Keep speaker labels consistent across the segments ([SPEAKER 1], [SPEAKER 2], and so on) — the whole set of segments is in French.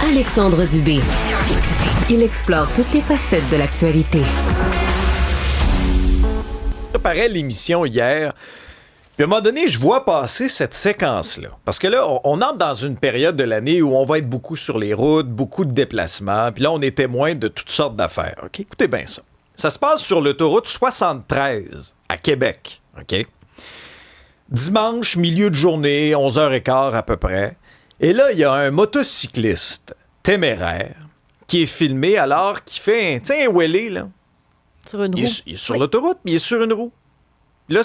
[SPEAKER 1] Alexandre Dubé. Il explore toutes les facettes de l'actualité.
[SPEAKER 2] Je préparais l'émission hier, puis à un moment donné, je vois passer cette séquence-là. Parce que là, on entre dans une période de l'année où on va être beaucoup sur les routes, beaucoup de déplacements, puis là, on est témoin de toutes sortes d'affaires. OK? Écoutez bien ça. Ça se passe sur l'autoroute 73 à Québec. OK? Dimanche, milieu de journée, 11h15 à peu près. Et là, il y a un motocycliste téméraire qui est filmé alors qu'il fait un wheelie, là.
[SPEAKER 3] Sur une roue.
[SPEAKER 2] Il est sur l'autoroute, mais il est sur une roue. Là,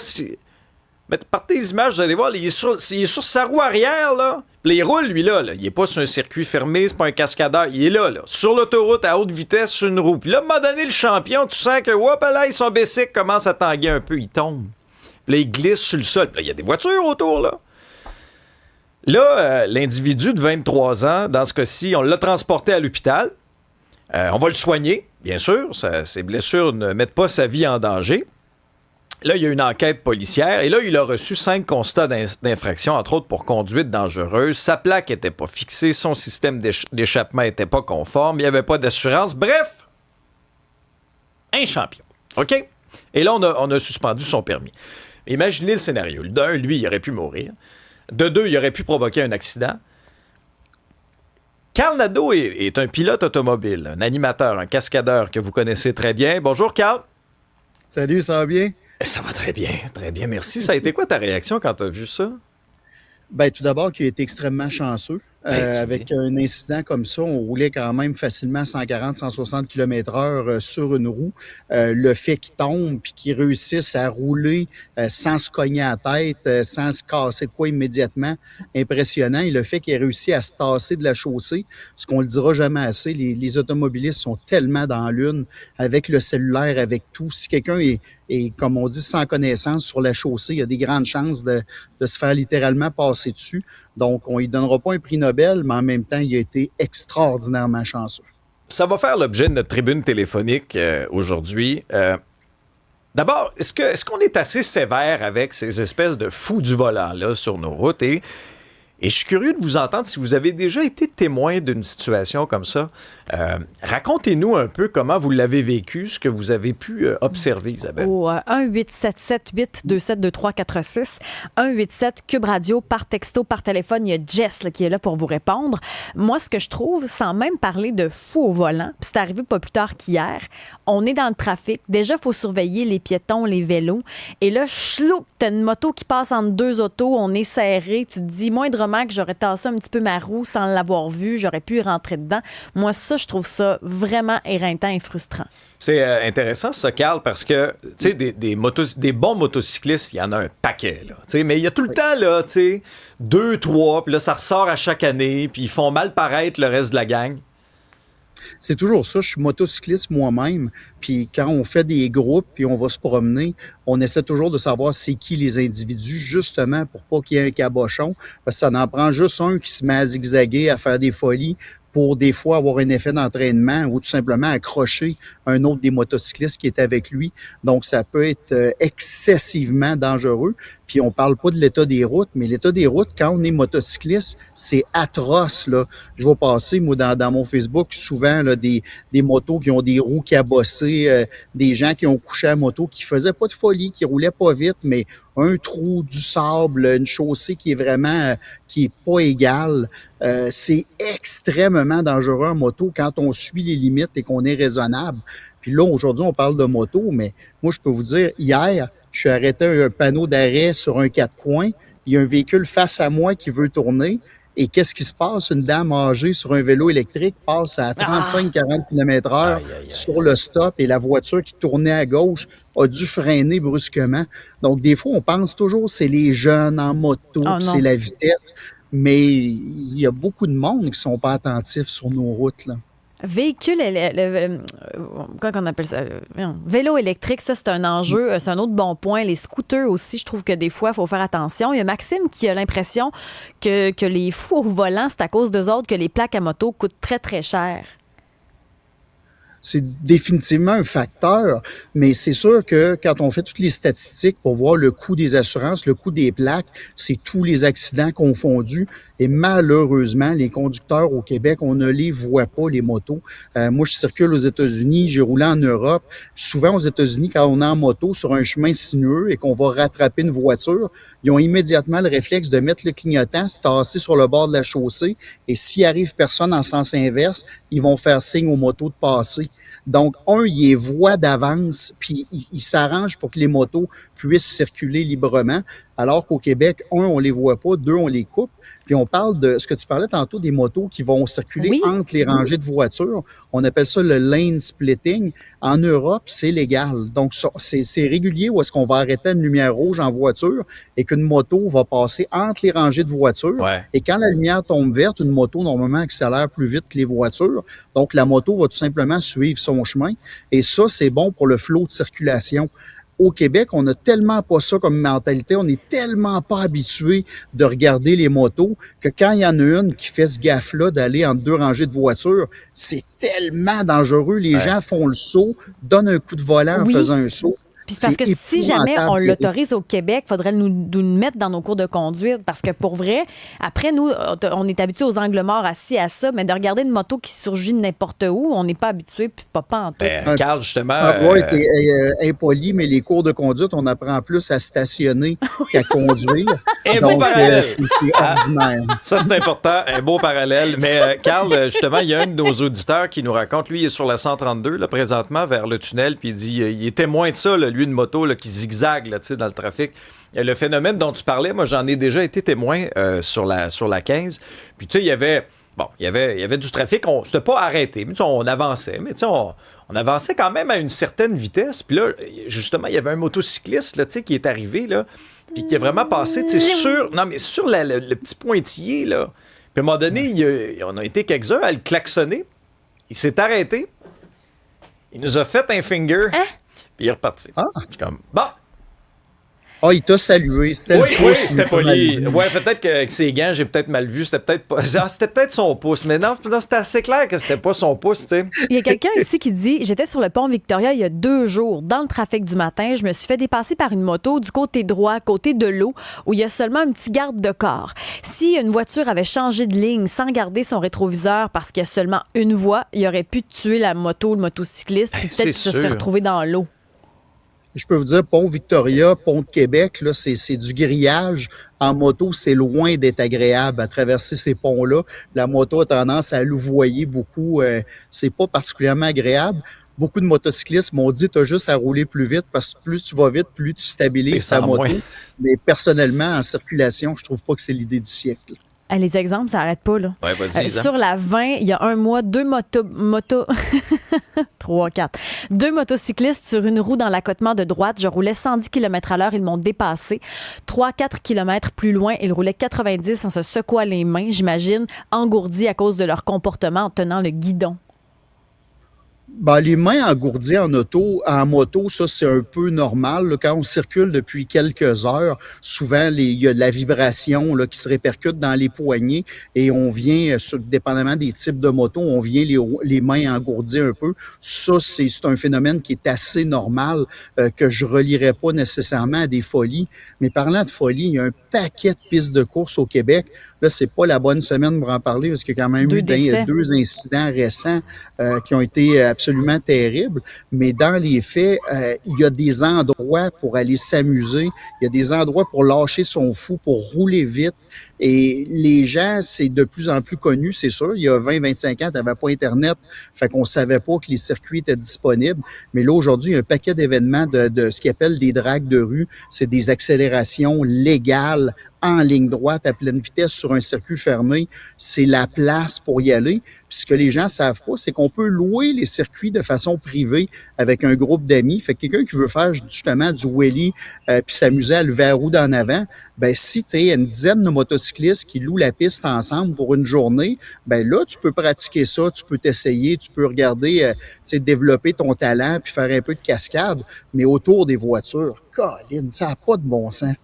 [SPEAKER 2] partez les images, vous allez voir, il est sur sa roue arrière, là. Puis là, il roule, lui, là. Il est pas sur un circuit fermé, c'est pas un cascadeur. Il est là, sur l'autoroute, à haute vitesse, sur une roue. Puis là, à un moment donné, le champion, tu sens que, hop là, son bicycle commence à tanguer un peu, il tombe. Puis là, il glisse sur le sol. Puis là, il y a des voitures autour, là. Là, l'individu de 23 ans, dans ce cas-ci, on l'a transporté à l'hôpital. On va le soigner, bien sûr. Ses blessures ne mettent pas sa vie en danger. Là, il y a une enquête policière. Et là, il a reçu 5 constats d'infraction, entre autres pour conduite dangereuse. Sa plaque n'était pas fixée. Son système d'échappement n'était pas conforme. Il n'y avait pas d'assurance. Bref, un champion. OK? Et là, on a suspendu son permis. Imaginez le scénario. D'un, lui, il aurait pu mourir. De deux, il aurait pu provoquer un accident. Carl Nadeau est un pilote automobile, un animateur, un cascadeur que vous connaissez très bien. Bonjour, Carl.
[SPEAKER 4] Salut, ça va bien?
[SPEAKER 2] Ça va très bien, merci. Ça a été quoi ta réaction quand tu as vu ça?
[SPEAKER 4] Bien, tout d'abord, qu'il a été extrêmement chanceux. Avec un incident comme ça, on roulait quand même facilement 140-160 km/h sur une roue. Le fait qu'il tombe puis qu'il réussisse à rouler sans se cogner à la tête, sans se casser de quoi immédiatement, impressionnant. Et le fait qu'il ait réussi à se tasser de la chaussée, ce qu'on le dira jamais assez, les automobilistes sont tellement dans l'une avec le cellulaire, avec tout. Si quelqu'un est, comme on dit, sans connaissance sur la chaussée, il y a des grandes chances de se faire littéralement passer dessus. Donc, on ne lui donnera pas un prix Nobel, mais en même temps, il a été extraordinairement chanceux.
[SPEAKER 2] Ça va faire l'objet de notre tribune téléphonique aujourd'hui. D'abord, est-ce qu'on est assez sévère avec ces espèces de fous du volant-là sur nos routes? Et je suis curieux de vous entendre si vous avez déjà été témoin d'une situation comme ça. Racontez-nous un peu comment vous l'avez vécu, ce que vous avez pu observer, Isabelle.
[SPEAKER 3] Au 1-877-827-2346, 1-87 Cube Radio, par texto, par téléphone. Il y a Jess là, qui est là pour vous répondre. Moi, ce que je trouve, sans même parler de fou au volant, puis c'est arrivé pas plus tard qu'hier, on est dans le trafic. Déjà, il faut surveiller les piétons, les vélos. Et là, chlouc, t'as une moto qui passe entre deux autos, on est serré. Tu te dis, moindrement que j'aurais tassé un petit peu ma roue sans l'avoir vu, j'aurais pu y rentrer dedans. Moi, ça, je trouve ça vraiment éreintant et frustrant.
[SPEAKER 2] C'est intéressant, ça, Carl, parce que, tu sais, des bons motocyclistes, il y en a un paquet, là. Mais il y a tout le temps, là, tu sais, 2, 3, puis là, ça ressort à chaque année, puis ils font mal paraître le reste de la gang.
[SPEAKER 4] C'est toujours ça. Je suis motocycliste moi-même. Puis quand on fait des groupes puis on va se promener, on essaie toujours de savoir c'est qui les individus, justement pour pas qu'il y ait un cabochon. Parce que ça en prend juste un qui se met à zigzaguer, à faire des folies pour des fois avoir un effet d'entraînement ou tout simplement accrocher un autre des motocyclistes qui est avec lui. Donc, ça peut être excessivement dangereux. Puis, on parle pas de l'état des routes, mais l'état des routes, quand on est motocycliste, c'est atroce, là. Je vois passer, moi, dans mon Facebook, souvent, là, des motos qui ont des roues cabossées, des gens qui ont couché à moto, qui faisaient pas de folie, qui roulaient pas vite, mais un trou, du sable, une chaussée qui est vraiment, qui est pas égale. C'est extrêmement dangereux en moto quand on suit les limites et qu'on est raisonnable. Puis là, aujourd'hui, on parle de moto, mais moi, je peux vous dire, hier, je suis arrêté à un panneau d'arrêt sur un 4-coins. Il y a un véhicule face à moi qui veut tourner. Et qu'est-ce qui se passe? Une dame âgée sur un vélo électrique passe à 35-40 km/h sur le stop et la voiture qui tournait à gauche a dû freiner brusquement. Donc, des fois, on pense toujours que c'est les jeunes en moto, c'est la vitesse. Mais il y a beaucoup de monde qui ne sont pas attentifs sur nos routes, là.
[SPEAKER 3] Véhicule, quoi qu'on appelle ça? Vélo électrique, ça, c'est un enjeu. C'est un autre bon point. Les scooters aussi, je trouve que des fois, il faut faire attention. Il y a Maxime qui a l'impression que les fous au volant, c'est à cause d'eux autres que les plaques à moto coûtent très, très cher.
[SPEAKER 4] C'est définitivement un facteur, mais c'est sûr que quand on fait toutes les statistiques pour voir le coût des assurances, le coût des plaques, c'est tous les accidents confondus. Et malheureusement, les conducteurs au Québec, on ne les voit pas, les motos. Moi, je circule aux États-Unis, j'ai roulé en Europe. Souvent, aux États-Unis, quand on est en moto sur un chemin sinueux et qu'on va rattraper une voiture, ils ont immédiatement le réflexe de mettre le clignotant, se tasser sur le bord de la chaussée. Et s'il arrive personne en sens inverse, ils vont faire signe aux motos de passer. Donc, ils les voient d'avance, puis ils s'arrangent pour que les motos puissent circuler librement, alors qu'au Québec, on les voit pas, deux, on les coupe. Puis on parle de ce que tu parlais tantôt, des motos qui vont circuler entre les rangées de voitures. On appelle ça le lane splitting. En Europe, c'est légal. Donc, c'est régulier où est-ce qu'on va arrêter une lumière rouge en voiture et qu'une moto va passer entre les rangées de voitures.
[SPEAKER 2] Ouais.
[SPEAKER 4] Et quand la lumière tombe verte, une moto, normalement, accélère plus vite que les voitures. Donc, la moto va tout simplement suivre son chemin. Et ça, c'est bon pour le flot de circulation. Au Québec, on n'a tellement pas ça comme mentalité, on n'est tellement pas habitué de regarder les motos que quand il y en a une qui fait ce gaffe-là d'aller entre deux rangées de voitures, c'est tellement dangereux. Les gens font le saut, donnent un coup de volant en faisant un saut.
[SPEAKER 3] Puis c'est parce que si jamais on l'autorise au Québec, il faudrait nous mettre dans nos cours de conduite. Parce que pour vrai, après, nous, on est habitués aux angles morts assis à ça, mais de regarder une moto qui surgit de n'importe où, on n'est pas habitué, puis pas en tout.
[SPEAKER 2] Carl, justement...
[SPEAKER 4] Ça va être impoli, mais les cours de conduite, on apprend plus à stationner qu'à conduire.
[SPEAKER 2] Un beau parallèle.
[SPEAKER 4] C'est ordinaire.
[SPEAKER 2] Ça, c'est important, un beau parallèle. Mais Carl, justement, il y a un de nos auditeurs qui nous raconte, lui, il est sur la 132, là, présentement, vers le tunnel, puis il dit, il est témoin de ça, là, lui, une moto là, qui zigzague là, dans le trafic. Et le phénomène dont tu parlais, moi, j'en ai déjà été témoin sur la 15. Puis, tu sais, il y avait du trafic. C'était pas arrêté, mais on avançait. Mais, tu sais, on avançait quand même à une certaine vitesse. Puis là, justement, il y avait un motocycliste là, qui est arrivé, là, puis qui a vraiment passé sur le petit pointillé. Là. Puis, à un moment donné, on a été quelques-uns à le klaxonner. Il s'est arrêté. Il nous a fait un finger. Puis il est reparti. Comme, bon.
[SPEAKER 4] Il t'a salué. C'était
[SPEAKER 2] oui,
[SPEAKER 4] le pouce.
[SPEAKER 2] Oui, c'était poli. Ouais, peut-être qu'avec ses gants, j'ai peut-être mal vu. C'était peut-être pas. C'était peut-être son pouce. Mais non, c'était assez clair que c'était pas son pouce, tu sais.
[SPEAKER 3] Il y a quelqu'un ici qui dit: j'étais sur le pont Victoria il y a 2 jours, dans le trafic du matin. Je me suis fait dépasser par une moto du côté droit, côté de l'eau, où il y a seulement un petit garde de corps. Si une voiture avait changé de ligne sans garder son rétroviseur parce qu'il y a seulement une voie, il aurait pu tuer la moto, le motocycliste, puis peut-être qu'il se serait retrouvé dans l'eau.
[SPEAKER 4] Je peux vous dire, pont Victoria, pont de Québec, là, c'est du grillage. En moto, c'est loin d'être agréable à traverser ces ponts-là. La moto a tendance à louvoyer beaucoup. C'est pas particulièrement agréable. Beaucoup de motocyclistes m'ont dit, t'as juste à rouler plus vite parce que plus tu vas vite, plus tu stabilises ta moto. Moins. Mais personnellement, en circulation, je trouve pas que c'est l'idée du siècle.
[SPEAKER 3] Les exemples, ça n'arrête pas, là.
[SPEAKER 2] Ouais, vas-y,
[SPEAKER 3] sur la 20, il y a un mois, 2 3, 4. 2 motocyclistes sur une roue dans l'accotement de droite. Je roulais 110 km/h. Ils m'ont dépassé. 3-4 km plus loin, ils roulaient 90 en se secouant les mains, j'imagine, engourdis à cause de leur comportement en tenant le guidon.
[SPEAKER 4] Les mains engourdies en moto, ça, c'est un peu normal. Là. Quand on circule depuis quelques heures, souvent, il y a de la vibration là, qui se répercute dans les poignets et on vient, dépendamment des types de motos, on vient les mains engourdies un peu. Ça, c'est un phénomène qui est assez normal, que je relierais pas nécessairement à des folies. Mais parlant de folie, il y a un paquet de pistes de course au Québec. Là, c'est pas la bonne semaine pour en parler parce qu'il y a quand même eu 2 incidents récents qui ont été absolument terribles. Mais dans les faits, il y a des endroits pour aller s'amuser. Il y a des endroits pour lâcher son fou, pour rouler vite. Et les gens, c'est de plus en plus connu, c'est sûr. Il y a 20-25 ans, tu n'avais pas Internet. Fait qu'on savait pas que les circuits étaient disponibles. Mais là, aujourd'hui, il y a un paquet d'événements de ce qu'ils appellent des dragues de rue. C'est des accélérations légales en ligne droite à pleine vitesse sur un circuit fermé. C'est la place pour y aller. Puis ce que les gens savent pas, c'est qu'on peut louer les circuits de façon privée avec un groupe d'amis. Fait que quelqu'un qui veut faire justement du wheelie puis s'amuser à lever la roue d'en avant, si tu es une dizaine de motocyclistes qui louent la piste ensemble pour une journée, là, tu peux pratiquer ça, tu peux t'essayer, tu peux regarder, développer ton talent puis faire un peu de cascade, mais autour des voitures. Colin, ça n'a pas de bon sens.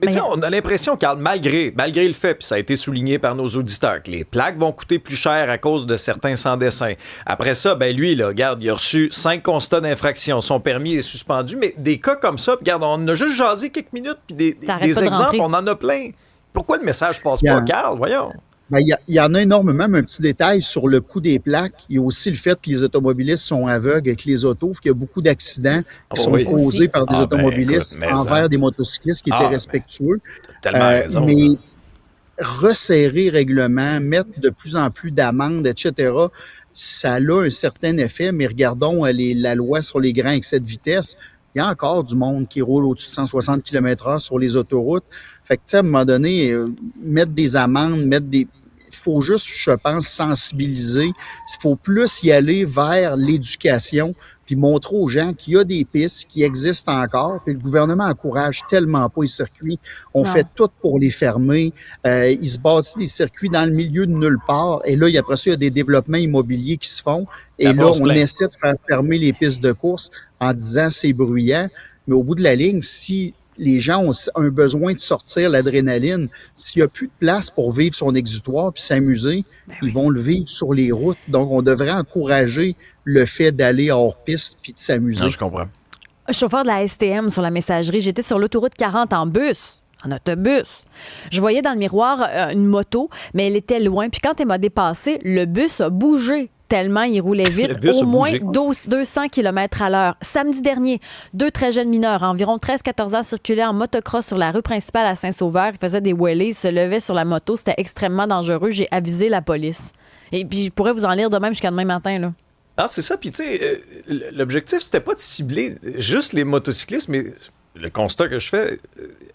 [SPEAKER 2] Mais tu sais, on a l'impression, Carl, malgré le fait, puis ça a été souligné par nos auditeurs, que les plaques vont coûter plus cher à cause de certains sans-dessin. Après ça, lui, là, regarde, il a reçu 5 constats d'infraction. Son permis est suspendu. Mais des cas comme ça, regarde, on a juste jasé quelques minutes, puis des exemples, on en a plein. Pourquoi le message passe
[SPEAKER 4] Il y a-
[SPEAKER 2] pas, Carl? Voyons.
[SPEAKER 4] Ben, il y en a énormément, mais un petit détail sur le coût des plaques. Il y a aussi le fait que les automobilistes sont aveugles avec les autos, qu'il y a beaucoup d'accidents qui
[SPEAKER 2] Oh
[SPEAKER 4] sont
[SPEAKER 2] oui.
[SPEAKER 4] causés par des
[SPEAKER 2] Ah, ben,
[SPEAKER 4] automobilistes
[SPEAKER 2] écoute, mais
[SPEAKER 4] envers
[SPEAKER 2] ça.
[SPEAKER 4] des motocyclistes qui étaient
[SPEAKER 2] Ah,
[SPEAKER 4] respectueux.
[SPEAKER 2] T'as tellement raison.
[SPEAKER 4] Mais
[SPEAKER 2] là.
[SPEAKER 4] resserrer règlement, mettre de plus en plus d'amendes, etc., ça a un certain effet, mais regardons la loi sur les grands excès de vitesse. Il y a encore du monde qui roule au-dessus de 160 km/h sur les autoroutes. Fait que, tu sais, à un moment donné, mettre des amendes, il faut juste, je pense, sensibiliser. Il faut plus y aller vers l'éducation, puis montrer aux gens qu'il y a des pistes qui existent encore, puis le gouvernement encourage tellement pas les circuits. On
[SPEAKER 3] Non.
[SPEAKER 4] fait tout pour les fermer. Ils se bâtissent des circuits dans le milieu de nulle part. Et là, après ça, il y a des développements immobiliers qui se font. Et
[SPEAKER 2] La
[SPEAKER 4] là,
[SPEAKER 2] passe
[SPEAKER 4] on
[SPEAKER 2] plein.
[SPEAKER 4] essaie de faire fermer les pistes de course en disant c'est bruyant. Mais au bout de la ligne, si les gens ont un besoin de sortir l'adrénaline, s'il n'y a plus de place pour vivre son exutoire puis s'amuser, ils vont le vivre sur les routes. Donc, on devrait encourager le fait d'aller hors piste puis de s'amuser.
[SPEAKER 2] Non, je comprends.
[SPEAKER 3] Chauffeur de la STM sur la messagerie, j'étais sur l'autoroute 40 en bus. En autobus. Je voyais dans le miroir une moto, mais elle était loin. Puis quand elle m'a dépassé, le bus a bougé tellement il roulait vite,
[SPEAKER 2] Le bus
[SPEAKER 3] au
[SPEAKER 2] a
[SPEAKER 3] moins
[SPEAKER 2] bougé.
[SPEAKER 3] 200 km à l'heure. Samedi dernier, 2 très jeunes mineurs, environ 13-14 ans, circulaient en motocross sur la rue principale à Saint-Sauveur. Ils faisaient des wheelies, ils se levaient sur la moto. C'était extrêmement dangereux. J'ai avisé la police. Et puis, je pourrais vous en lire de même jusqu'à demain matin, là.
[SPEAKER 2] Ah, c'est ça. Puis, tu sais, l'objectif, c'était pas de cibler juste les motocyclistes, mais le constat que je fais,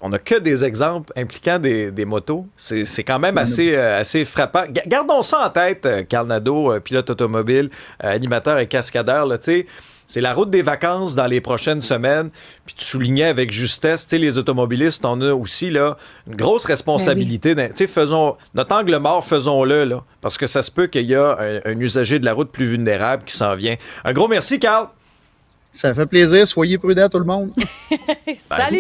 [SPEAKER 2] on n'a que des exemples impliquant des motos. C'est quand même assez frappant. Gardons ça en tête, Carl Nadeau, pilote automobile, animateur et cascadeur, là, tu sais. C'est la route des vacances dans les prochaines semaines. Puis tu soulignais avec justesse, tu sais, les automobilistes, on a aussi là, une grosse responsabilité. Tu sais, faisons notre angle mort, faisons-le, là. Parce que ça se peut qu'il y a un usager de la route plus vulnérable qui s'en vient. Un gros merci, Carl.
[SPEAKER 4] Ça fait plaisir. Soyez prudents, tout le monde.
[SPEAKER 3] Salut!